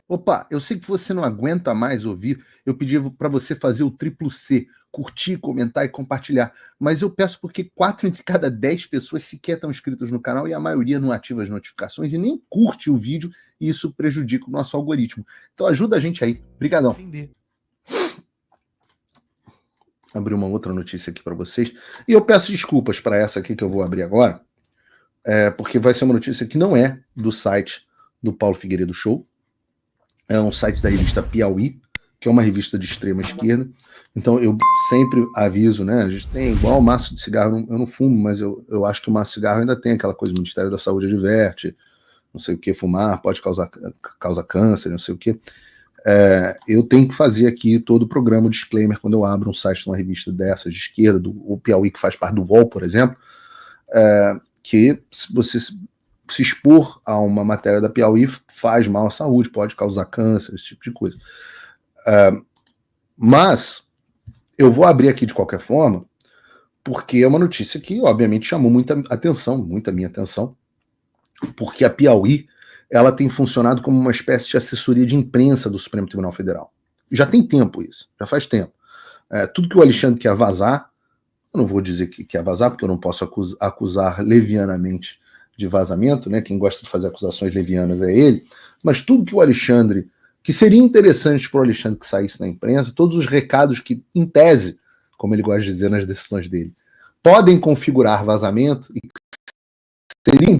Opa, eu sei que você não aguenta mais ouvir. Eu pedi para você fazer o triplo C, curtir, comentar e compartilhar. Mas eu peço porque 4 entre cada 10 pessoas sequer estão inscritas no canal e a maioria não ativa as notificações e nem curte o vídeo, e isso prejudica o nosso algoritmo. Então ajuda a gente aí. Obrigadão. Abrir uma outra notícia aqui para vocês. E eu peço desculpas para essa aqui que eu vou abrir agora, porque vai ser uma notícia que não é do site do Paulo Figueiredo Show. É um site da revista Piauí, que é uma revista de extrema esquerda. Então eu sempre aviso, né? A gente tem igual o maço de cigarro, eu não fumo, mas eu acho que o maço de cigarro ainda tem aquela coisa, o Ministério da Saúde adverte, não sei o que, fumar pode causar câncer, não sei o que. Eu tenho que fazer aqui todo o programa, o disclaimer, quando eu abro um site de uma revista dessas de esquerda, o Piauí, que faz parte do UOL, por exemplo, que se você se expor a uma matéria da Piauí faz mal à saúde, pode causar câncer, esse tipo de coisa. Mas eu vou abrir aqui de qualquer forma, porque é uma notícia que, obviamente, chamou muita minha atenção, porque a Piauí ela tem funcionado como uma espécie de assessoria de imprensa do Supremo Tribunal Federal. Já tem tempo isso, já faz tempo. Tudo que o Alexandre quer vazar, eu não vou dizer que quer vazar, porque eu não posso acusar levianamente de vazamento, né? Quem gosta de fazer acusações levianas é ele, mas tudo que o Alexandre, que seria interessante para o Alexandre que saísse na imprensa, todos os recados que, em tese, como ele gosta de dizer nas decisões dele, podem configurar vazamento e seria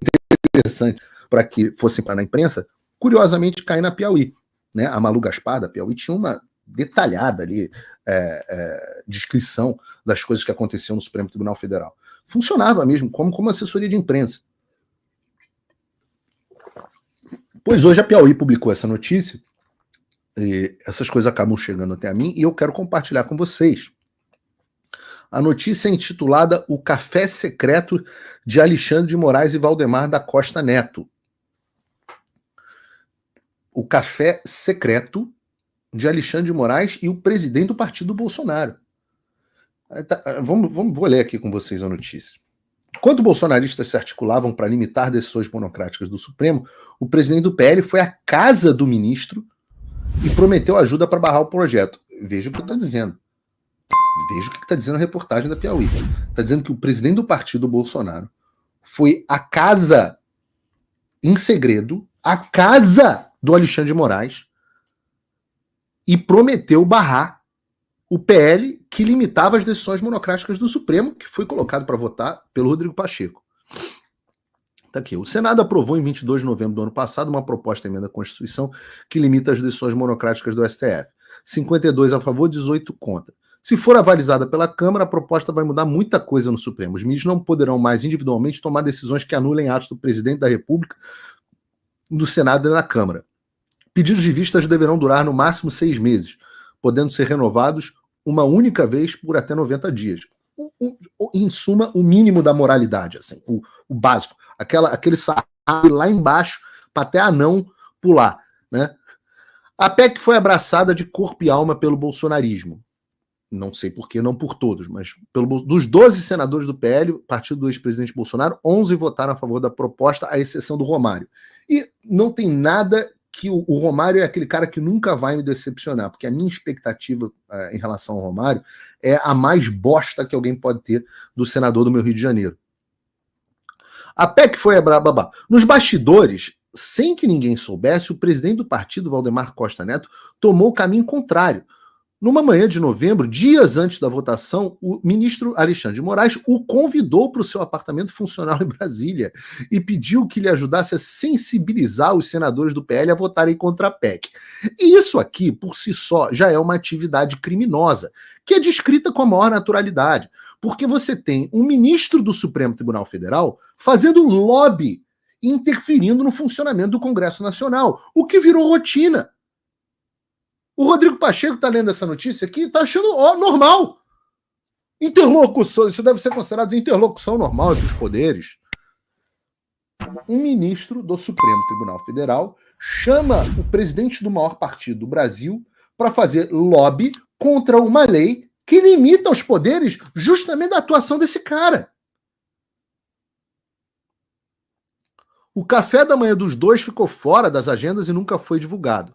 interessante para que fossem para na imprensa, curiosamente cai na Piauí. Né? A Malu Gaspar da Piauí tinha uma detalhada ali descrição das coisas que aconteciam no Supremo Tribunal Federal. Funcionava mesmo como assessoria de imprensa. Pois hoje a Piauí publicou essa notícia, e essas coisas acabam chegando até a mim, e eu quero compartilhar com vocês. A notícia é intitulada O Café Secreto de Alexandre de Moraes e Valdemar da Costa Neto. O Café Secreto de Alexandre de Moraes e o presidente do partido Bolsonaro. Vou ler aqui com vocês a notícia. Enquanto bolsonaristas se articulavam para limitar decisões monocráticas do Supremo, o presidente do PL foi à casa do ministro e prometeu ajuda para barrar o projeto. Veja o que está dizendo. Veja o que está dizendo a reportagem da Piauí. Está dizendo que o presidente do partido Bolsonaro foi à casa, em segredo, à casa do Alexandre de Moraes e prometeu barrar o PL que limitava as decisões monocráticas do Supremo, que foi colocado para votar pelo Rodrigo Pacheco. Tá aqui. O Senado aprovou em 22 de novembro do ano passado uma proposta de emenda à Constituição que limita as decisões monocráticas do STF. 52 a favor, 18 contra. Se for avalizada pela Câmara, a proposta vai mudar muita coisa no Supremo. Os ministros não poderão mais individualmente tomar decisões que anulem atos do presidente da República, no Senado e na Câmara. Pedidos de vistas deverão durar no máximo 6 meses, podendo ser renovados uma única vez por até 90 dias. Em suma, o mínimo da moralidade, assim, o básico. Aquele sarrafo lá embaixo para até anão pular. Né? A PEC foi abraçada de corpo e alma pelo bolsonarismo. Não sei por quê, não por todos, mas dos 12 senadores do PL, partido do ex-presidente Bolsonaro, 11 votaram a favor da proposta, à exceção do Romário. E não tem nada que o Romário é aquele cara que nunca vai me decepcionar, porque a minha expectativa em relação ao Romário é a mais bosta que alguém pode ter do senador do meu Rio de Janeiro. A PEC foi a babá. Nos bastidores, sem que ninguém soubesse, o presidente do partido, Valdemar Costa Neto, tomou o caminho contrário. Numa manhã de novembro, dias antes da votação, o ministro Alexandre de Moraes o convidou para o seu apartamento funcional em Brasília e pediu que lhe ajudasse a sensibilizar os senadores do PL a votarem contra a PEC. E isso aqui, por si só, já é uma atividade criminosa, que é descrita com a maior naturalidade, porque você tem um ministro do Supremo Tribunal Federal fazendo lobby, interferindo no funcionamento do Congresso Nacional, o que virou rotina. O Rodrigo Pacheco está lendo essa notícia aqui e está achando normal. Interlocução, isso deve ser considerado interlocução normal entre os poderes. Um ministro do Supremo Tribunal Federal chama o presidente do maior partido do Brasil para fazer lobby contra uma lei que limita os poderes justamente da atuação desse cara. O café da manhã dos dois ficou fora das agendas e nunca foi divulgado.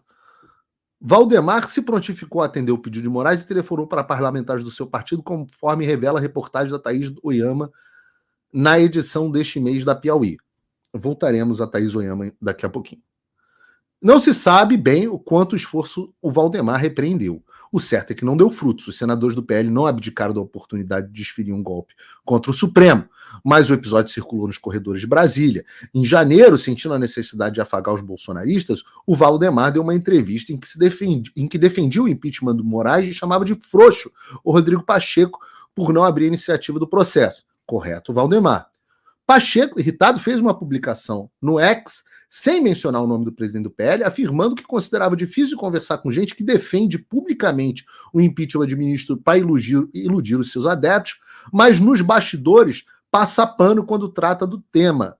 Valdemar se prontificou a atender o pedido de Moraes e telefonou para parlamentares do seu partido, conforme revela a reportagem da Thaís Oyama na edição deste mês da Piauí. Voltaremos a Thaís Oyama daqui a pouquinho. Não se sabe bem o quanto esforço o Valdemar repreendeu. O certo é que não deu frutos. Os senadores do PL não abdicaram da oportunidade de desferir um golpe contra o Supremo, mas o episódio circulou nos corredores de Brasília. Em janeiro, sentindo a necessidade de afagar os bolsonaristas, o Valdemar deu uma entrevista em que defendia o impeachment do Moraes e chamava de frouxo o Rodrigo Pacheco por não abrir a iniciativa do processo. Correto, Valdemar. Pacheco, irritado, fez uma publicação no X, sem mencionar o nome do presidente do PL, afirmando que considerava difícil conversar com gente que defende publicamente o impeachment de ministro para iludir os seus adeptos, mas nos bastidores passa pano quando trata do tema.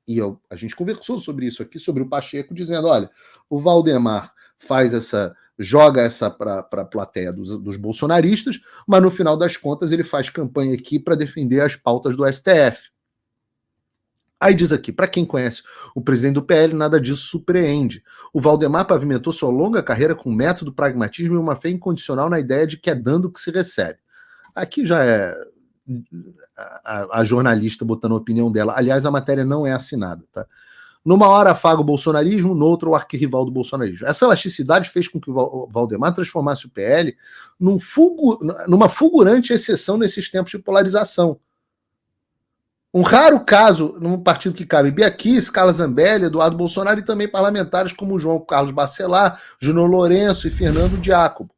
E a gente conversou sobre isso aqui, sobre o Pacheco, dizendo, olha, o Valdemar joga essa para a plateia dos bolsonaristas, mas no final das contas ele faz campanha aqui para defender as pautas do STF. Aí diz aqui, para quem conhece o presidente do PL, nada disso surpreende. O Valdemar pavimentou sua longa carreira com método, pragmatismo e uma fé incondicional na ideia de que é dando que se recebe. Aqui já é a jornalista botando a opinião dela. Aliás, a matéria não é assinada, tá? Numa hora afaga o bolsonarismo, noutra o arquirrival do bolsonarismo. Essa elasticidade fez com que o Valdemar transformasse o PL numa fulgurante exceção nesses tempos de polarização. Um raro caso num partido que cabe Bia Kicis, Carla Zambelli, Eduardo Bolsonaro e também parlamentares como João Carlos Bacelar, Júnior Lourenço e Fernando Giacomo.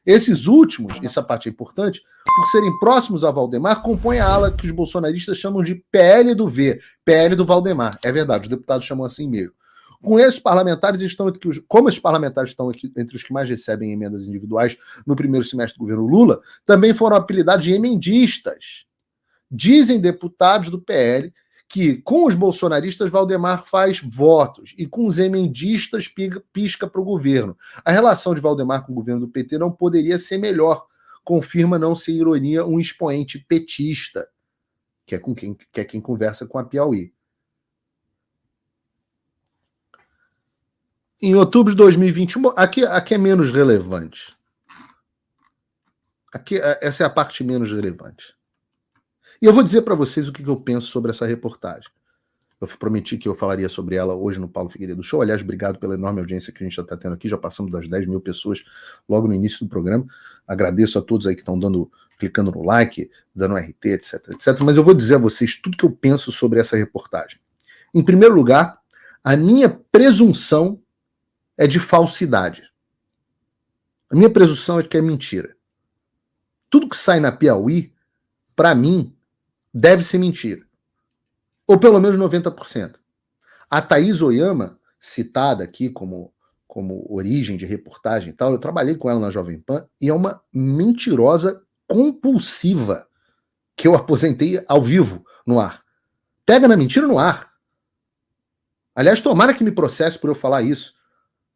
Esses últimos, essa parte é importante, por serem próximos a Valdemar, compõem a ala que os bolsonaristas chamam de PL do V, PL do Valdemar. É verdade, os deputados chamam assim mesmo. Como esses parlamentares estão aqui entre os que mais recebem emendas individuais no primeiro semestre do governo Lula, também foram apelidados de emendistas. Dizem deputados do PL que com os bolsonaristas Valdemar faz votos e com os emendistas pisca para o governo. A relação de Valdemar com o governo do PT não poderia ser melhor, confirma, não ser ironia, um expoente petista, que é quem conversa com a Piauí. Em outubro de 2021, aqui é menos relevante. Essa é a parte menos relevante. E eu vou dizer para vocês o que eu penso sobre essa reportagem. Eu prometi que eu falaria sobre ela hoje no Paulo Figueiredo Show. Aliás, obrigado pela enorme audiência que a gente já está tendo aqui. Já passamos das 10 mil pessoas logo no início do programa. Agradeço a todos aí que estão clicando no like, dando RT, etc, etc. Mas eu vou dizer a vocês tudo que eu penso sobre essa reportagem. Em primeiro lugar, a minha presunção é de falsidade. A minha presunção é de que é mentira. Tudo que sai na Piauí, para mim, deve ser mentira. Ou pelo menos 90%. A Thaís Oyama, citada aqui como origem de reportagem e tal, eu trabalhei com ela na Jovem Pan, e é uma mentirosa compulsiva que eu aposentei ao vivo no ar. Pega na mentira no ar. Aliás, tomara que me processe por eu falar isso.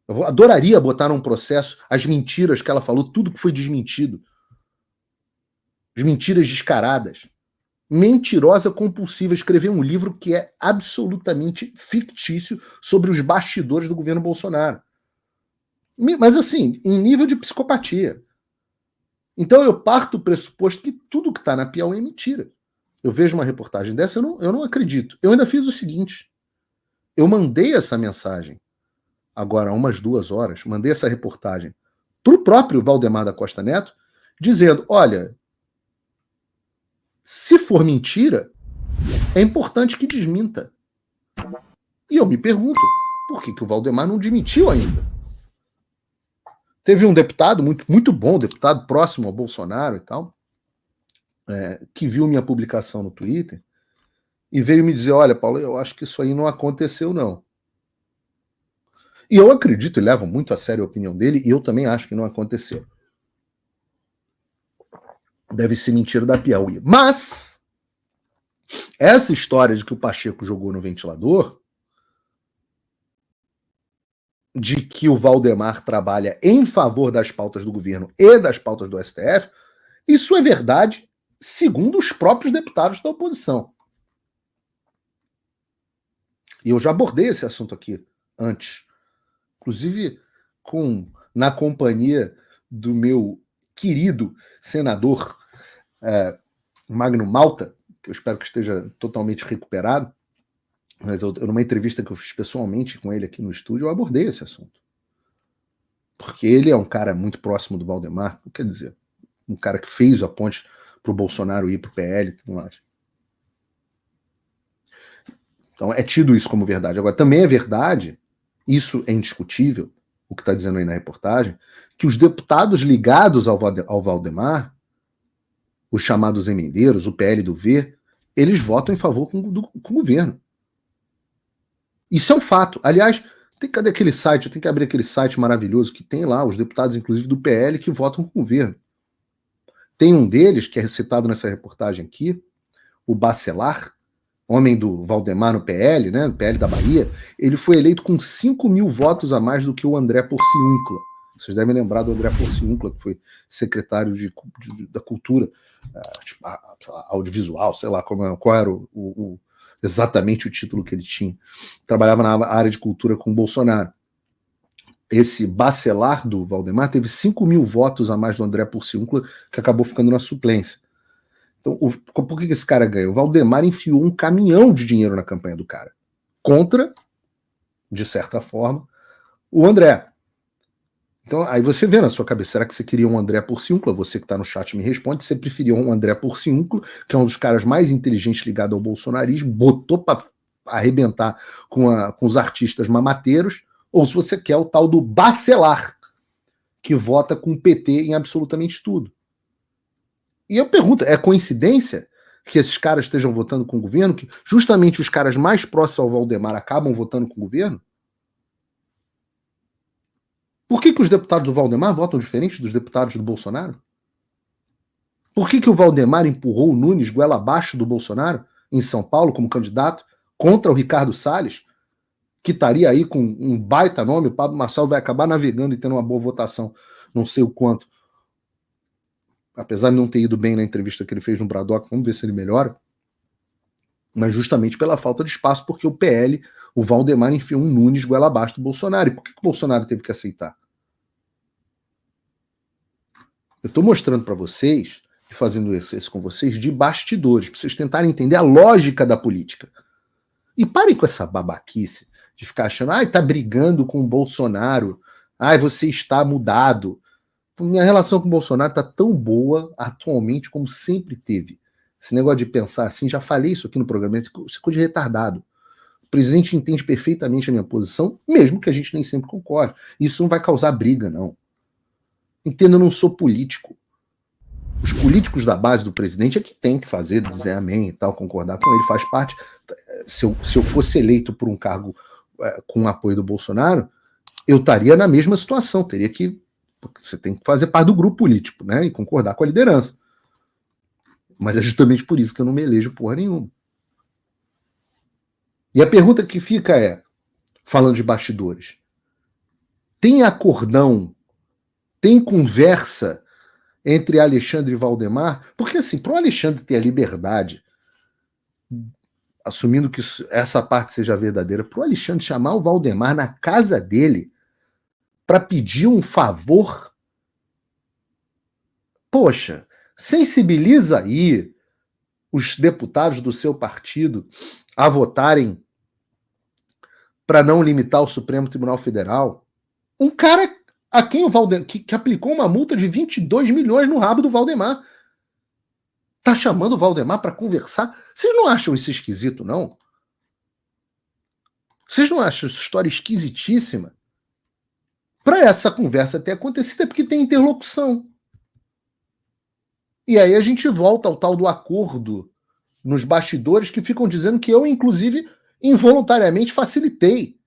Eu adoraria botar num processo as mentiras que ela falou, tudo que foi desmentido. As mentiras descaradas. Mentirosa compulsiva, escrever um livro que é absolutamente fictício sobre os bastidores do governo Bolsonaro. Mas assim, em nível de psicopatia. Então eu parto do pressuposto que tudo que está na Piauí é mentira. Eu vejo uma reportagem dessa, eu não acredito. Eu ainda fiz o seguinte, eu mandei essa mensagem, agora há umas 2 horas, mandei essa reportagem para o próprio Valdemar da Costa Neto, dizendo, olha, se for mentira, é importante que desminta. E eu me pergunto, por que o Valdemar não desmentiu ainda? Teve um deputado, muito bom, deputado próximo ao Bolsonaro e tal, que viu minha publicação no Twitter e veio me dizer, olha, Paulo, eu acho que isso aí não aconteceu, não. E eu acredito e levo muito a sério a opinião dele, e eu também acho que não aconteceu. Deve ser mentira da Piauí. Mas essa história de que o Pacheco jogou no ventilador, de que o Valdemar trabalha em favor das pautas do governo e das pautas do STF, isso é verdade segundo os próprios deputados da oposição. E eu já abordei esse assunto aqui antes. Inclusive, na companhia do meu querido senador Magno Malta, que eu espero que esteja totalmente recuperado, mas numa entrevista que eu fiz pessoalmente com ele aqui no estúdio, eu abordei esse assunto. Porque ele é um cara muito próximo do Valdemar, quer dizer, um cara que fez a ponte para o Bolsonaro ir para o PL e tudo mais. Então é tido isso como verdade. Agora, também é verdade, isso é indiscutível, o que está dizendo aí na reportagem, que os deputados ligados ao Valdemar, os chamados emendeiros, o PL do V, eles votam em favor com o governo. Isso é um fato. Aliás, cadê aquele site? Eu tenho que abrir aquele site maravilhoso que tem lá os deputados, inclusive do PL, que votam com o governo. Tem um deles, que é citado nessa reportagem aqui, o Bacelar, homem do Valdemar no PL, né, no PL da Bahia, ele foi eleito com 5 mil votos a mais do que o André Porciúncula. Vocês devem lembrar do André Porciúncula, que foi secretário da Cultura, audiovisual, sei lá qual era exatamente o título que ele tinha. Trabalhava na área de cultura com o Bolsonaro. Esse Bacelar do Valdemar teve 5 mil votos a mais do André Porciúncula, que acabou ficando na suplência. Então, por que esse cara ganhou? O Valdemar enfiou um caminhão de dinheiro na campanha do cara. Contra, de certa forma, o André. Então, aí você vê na sua cabeça, será que você queria um André Porciúncula? Você que está no chat me responde, você preferiu um André Porciúncula, que é um dos caras mais inteligentes ligado ao bolsonarismo, botou para arrebentar com os artistas mamateiros, ou se você quer o tal do Bacelar, que vota com o PT em absolutamente tudo. E eu pergunto, é coincidência que esses caras estejam votando com o governo, que justamente os caras mais próximos ao Valdemar acabam votando com o governo? Por que os deputados do Valdemar votam diferente dos deputados do Bolsonaro? Por que o Valdemar empurrou o Nunes goela abaixo do Bolsonaro em São Paulo como candidato contra o Ricardo Salles, que estaria aí com um baita nome? O Pablo Marçal vai acabar navegando e tendo uma boa votação, não sei o quanto. Apesar de não ter ido bem na entrevista que ele fez no Bradock, vamos ver se ele melhora. Mas justamente pela falta de espaço, porque o PL, o Valdemar enfiou um Nunes goela abaixo do Bolsonaro. E por que o Bolsonaro teve que aceitar? Eu estou mostrando para vocês, e fazendo isso com vocês, de bastidores, para vocês tentarem entender a lógica da política. E parem com essa babaquice de ficar achando, tá brigando com o Bolsonaro, você está mudado. Minha relação com o Bolsonaro está tão boa atualmente como sempre teve. Esse negócio de pensar assim, já falei isso aqui no programa, esse coisa de retardado. O presidente entende perfeitamente a minha posição, mesmo que a gente nem sempre concorde. Isso não vai causar briga, não. Entenda, eu não sou político. Os políticos da base do presidente é que tem que fazer, dizer amém e tal, concordar com ele, faz parte. Se eu fosse eleito por um cargo com o apoio do Bolsonaro, eu estaria na mesma situação, teria que. Porque você tem que fazer parte do grupo político, né? E concordar com a liderança. Mas é justamente por isso que eu não me elejo porra nenhuma. E a pergunta que fica é, falando de bastidores, tem acordão, tem conversa entre Alexandre e Valdemar? Porque assim, para o Alexandre ter a liberdade, assumindo que essa parte seja verdadeira, para o Alexandre chamar o Valdemar na casa dele para pedir um favor, poxa, sensibiliza aí os deputados do seu partido a votarem para não limitar o Supremo Tribunal Federal. Um cara a quem o Valdemar, que aplicou uma multa de 22 milhões no rabo do Valdemar, tá chamando o Valdemar para conversar? Vocês não acham isso esquisito, não? Vocês não acham essa história esquisitíssima? Para essa conversa ter acontecido é porque tem interlocução. E aí a gente volta ao tal do acordo nos bastidores que ficam dizendo que eu, inclusive, involuntariamente facilitei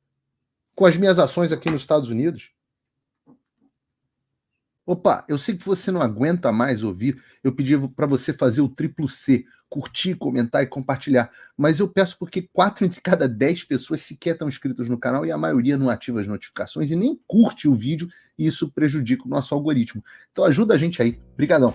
com as minhas ações aqui nos Estados Unidos. Opa, eu sei que você não aguenta mais ouvir, eu pedi para você fazer o triplo C, curtir, comentar e compartilhar, mas eu peço porque 4 entre cada 10 pessoas sequer estão inscritas no canal e a maioria não ativa as notificações e nem curte o vídeo e isso prejudica o nosso algoritmo. Então ajuda a gente aí. Obrigadão.